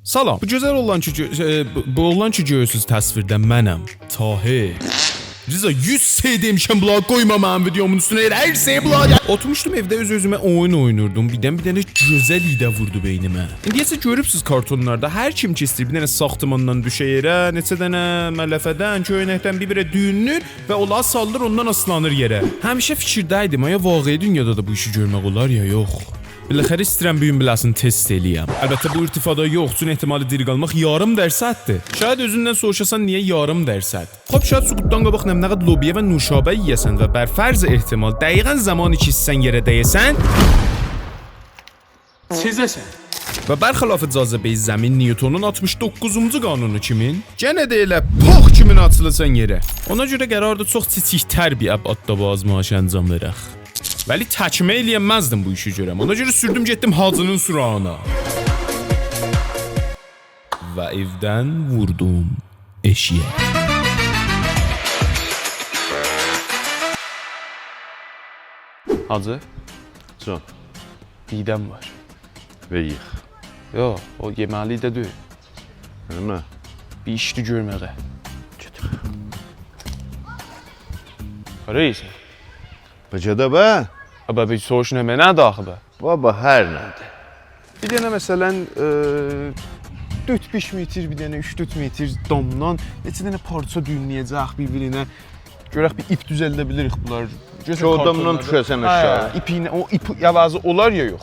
Salam. Bu gözəl olan bu oğlan ki görürsüz təsvirdə mənəm. Tahir. Riza 100 şey demişəm blog koyma mənim videomun üstünə hər şey blog. Oturmuşdum evdə öz-özümə oyun oynurdum. Birdən bir dənə gözəl idə vurdu beynimə. İndiyəsə görübsüz kartonlarda hər kim ki istəyir bir dənə saxtamandan düşə yerə, neçə dənə mələfədən, köynəkdən bir-birə düyünür və ola saldır ondan aslanır yerə. Həmişə fikirdəydim, ya vaqe'i dünyada da bu işi görmək olar ya yox. Biləxəri istəyirəm bu gün biləsini test eləyəm. Əlbəttə bu irtifada yox, üçün ehtimali diri qalmaq yarım dərsətdir. Şayad özündən soruşasan niyə yarım dərsət? Xop şayad suqutdan qabaq nəmnəqəd lobiyə və nuşabə yeyəsən və bər fərz ehtimal dəqiqən zaman ikisisən yerə dəyəsən Çizəsən. və bərxilaf cazibə zəmin Newtonun 69-cu qanunu kimin? Yenə də elə pox kimin açılısan yerə. Ona görə qərarda çox çiçiktər bir əbadda bu azmaş əncam verək. Vəli təkmə eləyəməzdim bu işi görəm. Ona görə sürdüm getdim hacının surağına. Və evdən vurdum eşiyə. Hacı, Can, didəm var. ver yıx. Yo, o yeməli də deyil. Nə? Bir işdi görməyə. Reis. Bəcədə bə? Aba bir soruş nə mənə daxı bə. Baba, hər nədir? Bir dənə məsələn 4-5 metr, bir dənə 3-4 metr damdan neçə dənə parça düyünləyəcək bir-birinə. Görək bir ip düzəldə bilirik bunlar. Ki o damdan düşəsən aşağı. İpinə, o ip yavazı olar ya yox.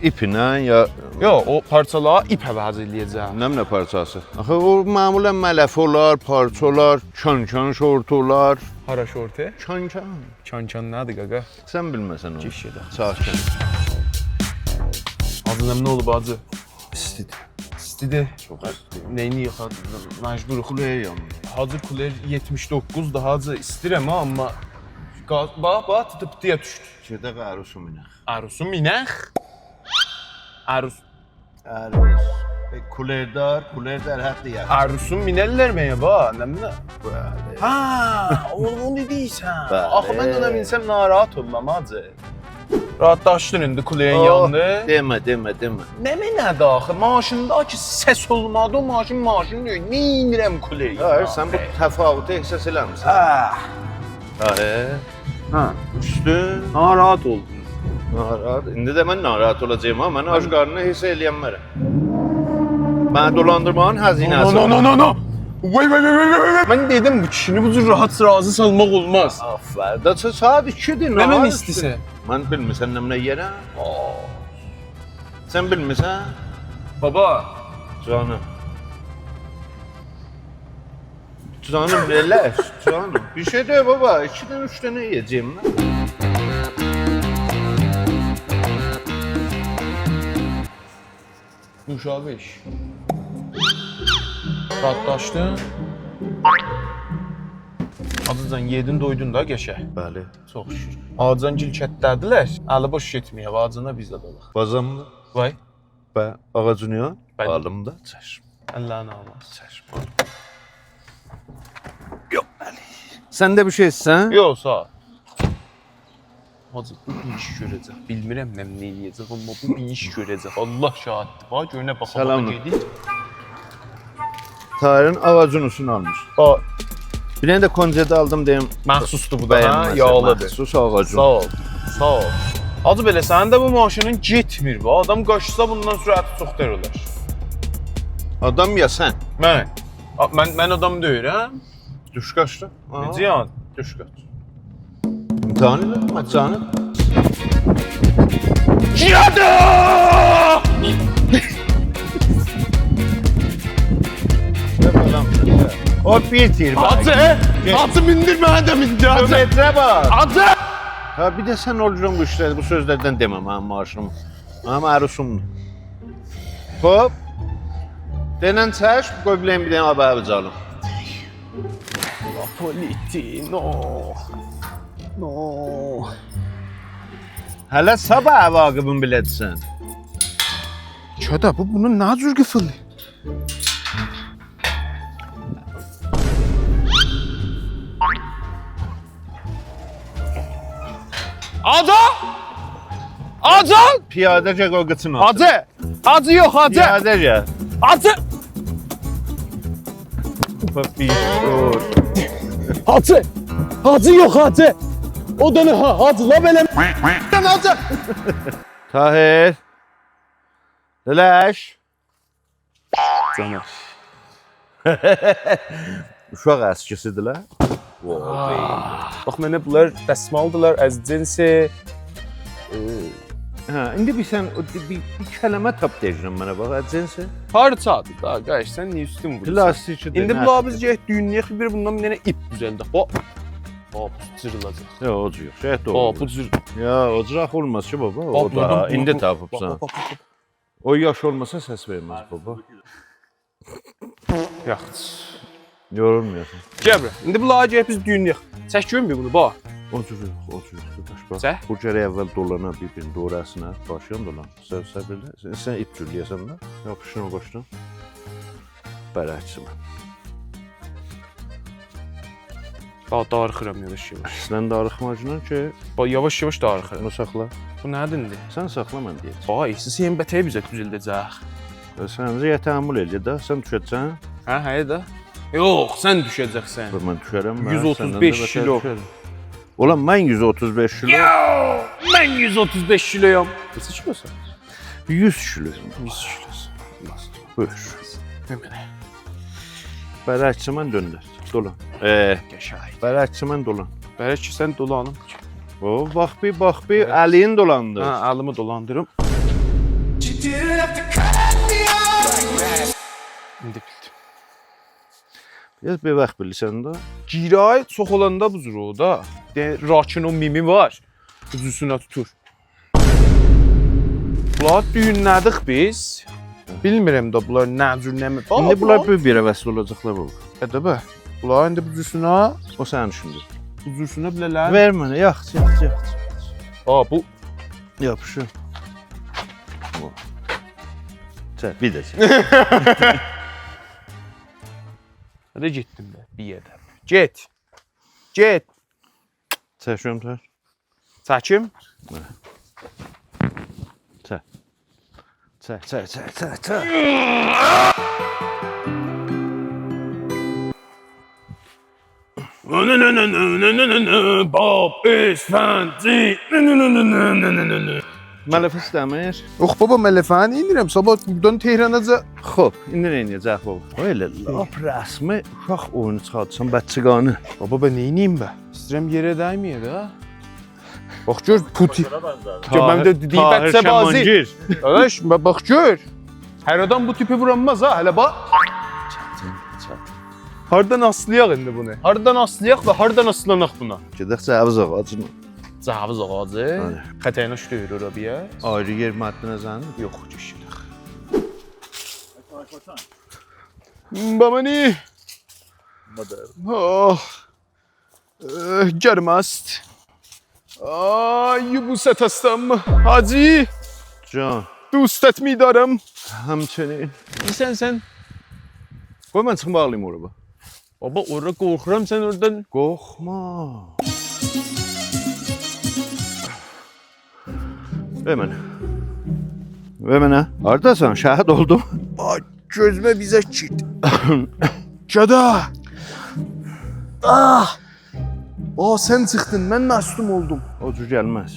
İpinə ya... Yo, o parçalara ip həvəz eləyəcək. Nə parçası? Axı o məmulən mələf olar, parça olar, çan-çan şort olar. Hara şortu? Çan-çan. Çan-çan nədir qaqa? Sən bilməsən onu. Keşkədə. Sakin. Adınım nə olub acı? İstidir. İstidi. Çox istidir. Neyini yıxadın? Məcbur Kuleyə yandı. Hacı kuler 79 da hacı istirəm ha, amma bax tutub deyə düşdü. Çedə qarusum inək. Arusu minəx. Arus. Ərus. Kulerdə hətta yaxşı. Arusu minəllər məyə bax, nə minə? Bəli. Ha, onu deyirsən. Bəli. Axı mən ona minsəm narahat olmam hacı. Rahatlaşdın indi kuleyin yandı. Demə. Nə mənədir axı? Maşındakı səs olmadı, o maşın deyil. Nə inirəm kuleyi? Hayır, sən bu təfavütü ehsas eləmirsən. Ha, Düşdün. narahat oldum. Narahat. İndi də mən narahat olacağım ha. Mən ac qarnını hiss eləyənmərəm. Mən dolandırmağın həzinəsi. No. Vay. Mən dedim bu kişini bu cür rahat razı salmaq olmaz. Aferin. Da saat 2-dir. Nə mən istəsə? Mən bilmirsən nə yerə? Sən bilmirsən? Baba, Canım. Canım relax, canım. Bir şey de baba, 2'den 3 tane yiyeceğim lan. Nuşabə iş. Rahatlaşdın. Adıcan yedin doydun da qəşə. Bəli. Çox şükür. Ağacan gil kətdədilər. Əli boş getməyə, ağacına biz də dalaq. Bazamlı. Vay. Və ağacın ya? Bəli. Balımda çəşm. Allah'ın almaz. Çəşm. Yok Əli. Sən də bir şey istəsən? Yox, sağ ol. Hacı, bu bir iş görəcək. Bilmirəm nə eləyəcək, amma bu bir iş görəcək. Allah şahiddir. Bax, görünə baxamağa Salam. gedik. Tahir'in ağacın üstünü almış. Bax, Bir tane de koncede aldım deyim. məxsusdur bu da, ha? Bəyənməsə. Yağlıdır. Məxsus ağacın. Sağ ol, sağ ol. Hacı belə, sənin də bu maşının getmir. Bu adam qaçsa bundan sürəti çox dər olar. Adam ya sən. Mən adam deyirəm. Düş qaçdı. Necə yan? Düş qaç. İmtihan edir. Canım. Cihadı! O bitir bak. Hacı mindir mənə də mindir, hacı. Metre bak. Hacı! Ha bir de sen olacaksın bu işleri, bu sözlerden demem ha maaşımı. Ha marusumdur. Hop. Denen çəş, qoy biləyim bir dənə haber alım. Politi, no. Hələ sabah əvaqibin biləcəksən. Çödə, bu bunun nə cür qıfıldı? Ada! Piyadəcə qoy qıçın altına. Hacı! Hacı yox, hacı! Piyadəcə. Hacı! Papi, dur. Hacı! Hacı yok hacı! O da ne ha? Hacı la belə... Sen hacı! Tahir. Delaş. Caner. Uşaq əskisidirlər. Bax mənə bunlar dəsmaldılar, əzcinsi. Hə, indi bir sən bir kəlmə tap deyirəm mənə bax, əzcinsi. Harçadır da, qardaş, sən niyə üstün vurursun? Plastikçidir. İndi bunlar biz gələk dünyaya bir bundan bir dənə ip düzəldək. Bax. Bax, bu cırılacaq. Yox, o cür yox. Şəhət Bax, olur. bu cır... Ya, o cür olmaz ki baba. O Bax, da buradan- indi bax, tapıbsan. bax, bax. O yaş olmasa səs verməz baba. Yaxşı. Yorulmuyorsun. Gəbra, indi bunlar gələk biz dünyaya. Çək görün bir bunu, bax. O cür yox, o cür yox. Qardaş bax. Sə? Bu gərək əvvəl dolana bir-birin doğrasına, başlayan dolan. Səbirlə. Sən ip cürləyəsən də. Yapışın o başdan. Bərəkçi mən. Bax, darıxıram yavaş-yavaş. Sən darıxmacının ki, Bax, yavaş-yavaş darıxıram. bunu saxla. Bu nədir indi? Sən saxla mən deyəcəm. Bax, sen bətəyə bizə düzəldəcək. Sən zəyə təhammül elə də, sən düşəcəksən. Hə, həyə də. Yox, sən düşəcəksən. Mən düşərəm. 135 kilo. Ulan mən 135 kilo. Mən 135 kiloyam. Neçə kilosan? 100 kilo. 100 kilosun. Buyur. Deməli, Bərəkçi mən döndər. Dolan. qəşəng. Bərəkçi mən dolan. Bəlkə ki, sən dolanım. O, bax bir, əlin dolandı. Hə, əlimi dolandırım. İndi bildim. Biraz bir vaxt bilirsən də. Giray çox olanda bu cür o da. Rakin o mimi var. Üzüsünə tutur. Bunlar düyünlədik biz. Bilmirəm də bunlar nə cür nəmi. İndi bunlar bir-birə vəsl olacaqlar bu. Ədəbə. Bunlar indi bu cüsünə, O sənin işindir. bu cüsünə bilələr. Ver mənə, yax. Bu Yapışır. Çək, bir də çək. Hadi getdim də bir yerdə. Get. Get. Çəkiyorum, çək. Çəkim. Çək. Çək. Bob is fancy. Mələf istəmir. Yox baba, mələfəni indirəm. Sabah buradan Tehranaca. Xoş, indi nə edəcək baba? O elə lap rəsmi uşaq oyunu çıxartsan bəçiqanı. Baba ben neyniyim be? İstəyirəm yerə dəyməyə də. Bax gör puti. Mən də deyib ətsə bazi. Qardaş, bax gör. Hər adam bu tipi vuranmaz ha, hələ bax. Hardan aslayaq indi bunu? Hardan aslayaq və hardan aslanaq buna? Gedək cəviz ağacına. Cavız ağacı. Bəli. Xətəyinə şütür ora bir yer. Ayrı yer məddinə zənin. Yox, keçirik. Baba ni. Oh. Gəlməst. Ay, bu sətastam. Hacı, Can, دوستت می‌دارم. həmçinin. Sən. Qoy mən çıxım bağlayım oraya. Baba, ora qorxuram sən oradan. Qorxma. Ver mənə. Ver mənə. Hardasan? Şəhid oldum. Ay, gözümə bizə git. Cada. Sən çıxdın, mən məsum oldum. O cür gəlməz.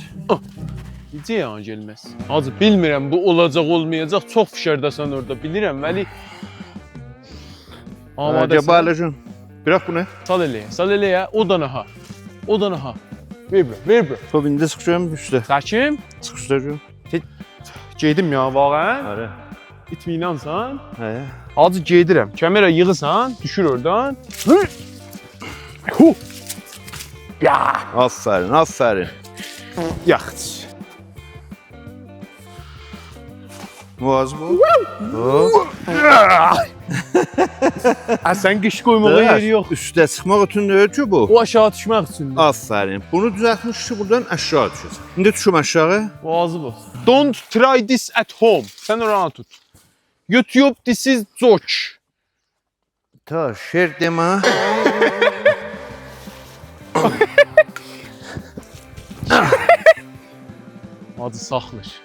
Necə yan gəlməz? Hacı, bilmirəm bu olacaq, olmayacaq. Çox fişərdasan orada, bilirəm, vəli. Amadəsən. Gəbaləcəm. Bırak bunu. Sal eləyə, o da naha. O da naha. Ver bura. Top indi çıxacağım üstə. Sakin. Çıxışdıracağım. Gedim ya, vağən. Hara? İtminansan. Hə. Hacı, gedirəm. Kəmerə yığırsan, düşür oradan. Hu. Ya. Aferin. Yaxşı. Muaz bu. Hop. Sən qış qoymağa yeri yox. Üstə çıxmaq üçün deyil ki bu. O aşağı düşmək üçün. Aferin. Bunu düzəltmiş ki buradan aşağı düşəcək. İndi düşüm aşağı. Boğazı bu. Don't try this at home. Sən oranı tut. YouTube, this is joke. Ta şer demə. Hacı saxlır.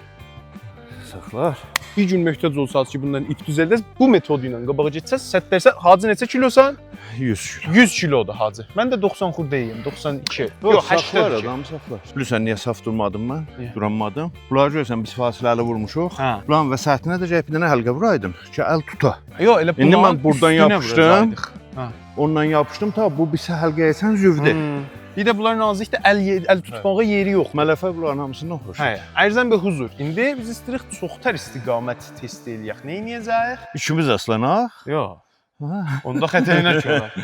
Saxlar. Bir gün möhtac olsanız ki bundan ip düzəldəs, bu metodu ilə qabağa getsəz, sətlərsə Hacı neçə kilosan? 100 kilo. 100 kilodur Hacı. Mən də 90 xurdayım, 92. Yox, saxlar 82. adam saxlar. Bilirsən niyə saf durmadım mən? Niyə? Duranmadım. Bunları görsən biz fasiləli vurmuşuq. Hə. Bunların vəsətinə də bir dənə həlqə vuraydım ki, əl tuta. Yox, elə İndi bunların mən buradan üstünə yapışdım. vuracaqdıq. Hə. Ondan yapışdım ta bu bir həlqə etsən züvdə. Bir də bunların nazikdə əl tutmağa yeri yox. Mələfə bunların hamısından xoş. Hə, ərzən bir huzur. İndi biz istəyirik çoxtar istiqamət test eləyək. Nə edəcəyik? İkimiz əslanaq. Yox. Ha. Onda xətərinə çıxar.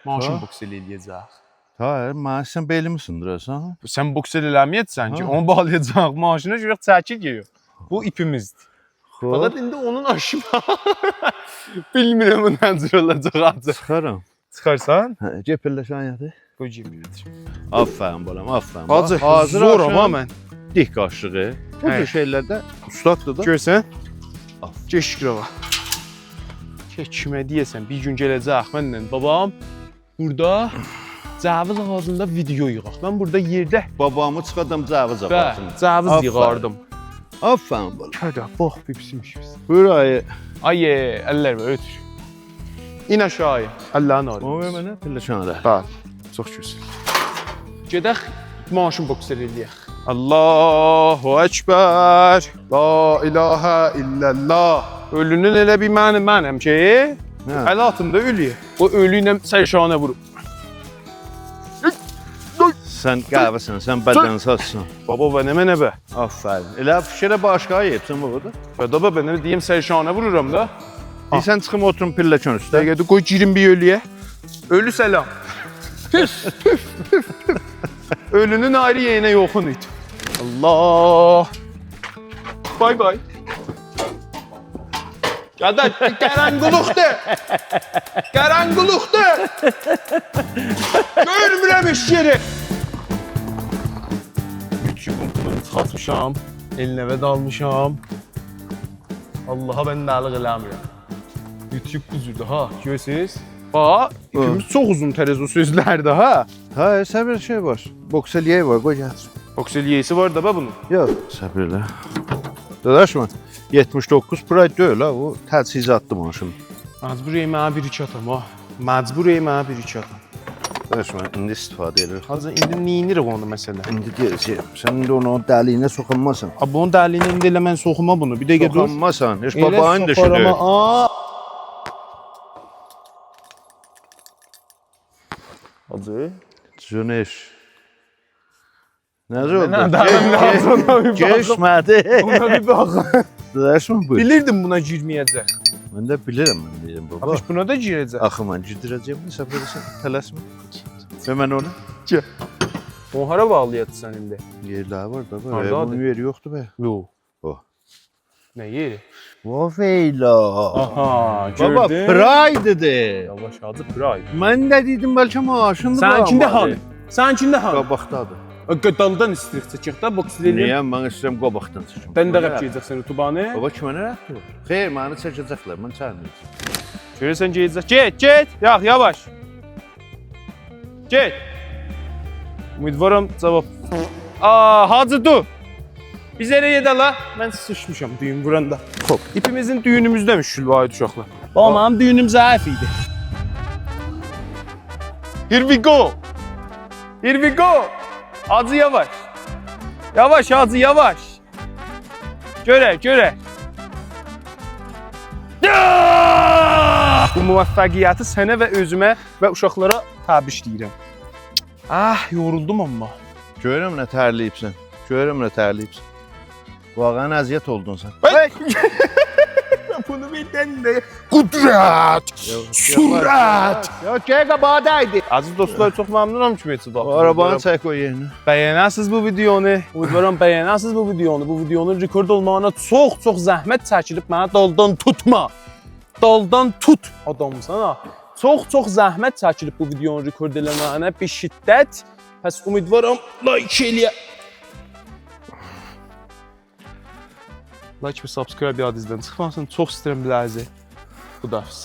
Maşın boks eləyəcək. Ha, mən sən belimi sındırırsan. Sən boks eləməyəcəksən ki, Ha. onu bağlayacaq maşına görə çəkir gəlir. Bu ipimizdir. Xoş. Fakat indi onun aşına bilmirəm o necə olacaq acı. Çıxaram. Çıxarsan? Hə, cepəlləşən yadı. Qoy cibimdir. Aferin balam, aferin. Hacı, Hazır zor axşam amma mən. dik qaşığı. Bu Hə. tür şeylərdə ustaddır da. Görsən? Af. Keşkirova. Kimə deyəsən, bir gün gələcək mənlə babam burada Cəviz ağacında video yığaq. Mən burada yerdə Babamı çıxadım cəviz və ağacına. Cəviz Aferin. yığardım. Aferin balam. Hədə, bax, bibisiymiş. Burayı. Ay, əllər və ötür. İn aşağıya, əllərini O arayın. ver mənə pilləşənə. Bəli, çox gözəl. Gedək, maşın boksər eləyək. Allahu Ekber, la ilahə illallah. Ölünün elə bir mənəm ki, Hə. əl altında ölüyə. O ölü ilə sərşanə vurub. Sən qəhvəsən, sən bədənsazsan. Baba, bə, nə bə? Aferin. Elə fikirə başqa yeyibsən bu qədər. Bə, da bə, nə deyim, sərşanə vururam da. Deyirsən çıxım oturum pilləkən üstə. Dəqiqədə qoy girin bir ölüyə. Ölü səlam. Ölünün ayrı yerinə yoxun idi. Allah. Bay bay. Qadan, qaranquluqdur. Qaranquluqdur. Görmürəm iş yeri. YouTube'un çıxatmışam. Elinəvə dalmışam. Allaha mən nəlıq eləmirəm. YouTube uzundur ha, görürsünüz? Bax, ipimiz çox uzun tərəz o sözlərdə ha. Ha, səbir şey var. Boks eləyək var, qoy gətir. Boks eləyəsi var da bax bunun. Yox, səbirlə. Dadaşma, 79 Pride deyil ha, o təchizatlı maşın. Məcbur mənə bir iki atam ha. Məcbur mənə bir iki atam. Dadaşma, indi istifadə edirik. Hazır indi neyinirik onu məsələ? İndi deyəcəyəm, sən indi onu dəliyinə soxunmasan. Abi bunun dəliyini indi elə mən soxuma bunu. Bir dəqiqə dur. Soxunmasan, heç babanın dişidir. Hacı. Cüneş. Necə oldu? Geçmədi. Geçmədi. Buna bir bax. Dadaşma bu. Bilirdim buna girməyəcək. Mən də bilirəm, mən deyirəm baba. Abi buna da girəcək. Axı mən gidirəcəm, səbir edirsən, tələsmə. Və mən onu O hara bağlayacaqsan indi? yerləri var da, Hardadır? bunun yeri yoxdur be. Yox. O. Nə yeri? Vafeyla. Aha, Baba, gördün. Pride'dir. Yavaş Hacı Pride. Mən də dedim bəlkə maşındır. Səninkində hanı? Səninkində hanı? Qabaqdadır. Daldan istəyirik çəkək də, boks eləyək. Niyə? Mən istəyirəm qabaqdan çəkim. Sən də qəp geyəcəksən YouTube'anı. Baba kimə nə rəxti var? Xeyr, məni çəkəcəklər, mən çəkməyəcəm. Görürsən geyəcək. Get. Yax, yavaş. Get. Ümidvaram cavab. Hacı dur. Biz nereye yedə la? Mən sıçmışam düyün vuranda. Hop. İpimizin düyünümüzdəmiş Şülvayı uşaqlar. Bax, mənim düyünüm zəif idi. Here we go. Here we go. Hacı yavaş. Yavaş Hacı yavaş. Görək. Bu müvəffəqiyyəti sənə və özümə və uşaqlara təbrikləyirəm. Yoruldum amma. Görürəm nə tərləyibsən. Vaqəən əziyyət oldun sən. Bunu bildən də qudrət, sürət. Yox, gəl qabağdaydı. Aziz dostlar, çox məmnunam ki, meçid O arabanı çək o yerinə. Bəyənəsiz bu videonu. Ümidvaram bəyənəsiz bu videonu. Bu videonun rekord olmağına çox zəhmət çəkilib mənə daldan tutma. Daldan tut adamsan ha. Çox zəhmət çəkilib bu videonun rekord eləməyinə bir şiddət. Pəs ümidvaram like eləyə. Like və subscribe yadınızdan çıxmasın. Çox istəyirəm biləzi. Xudahafiz.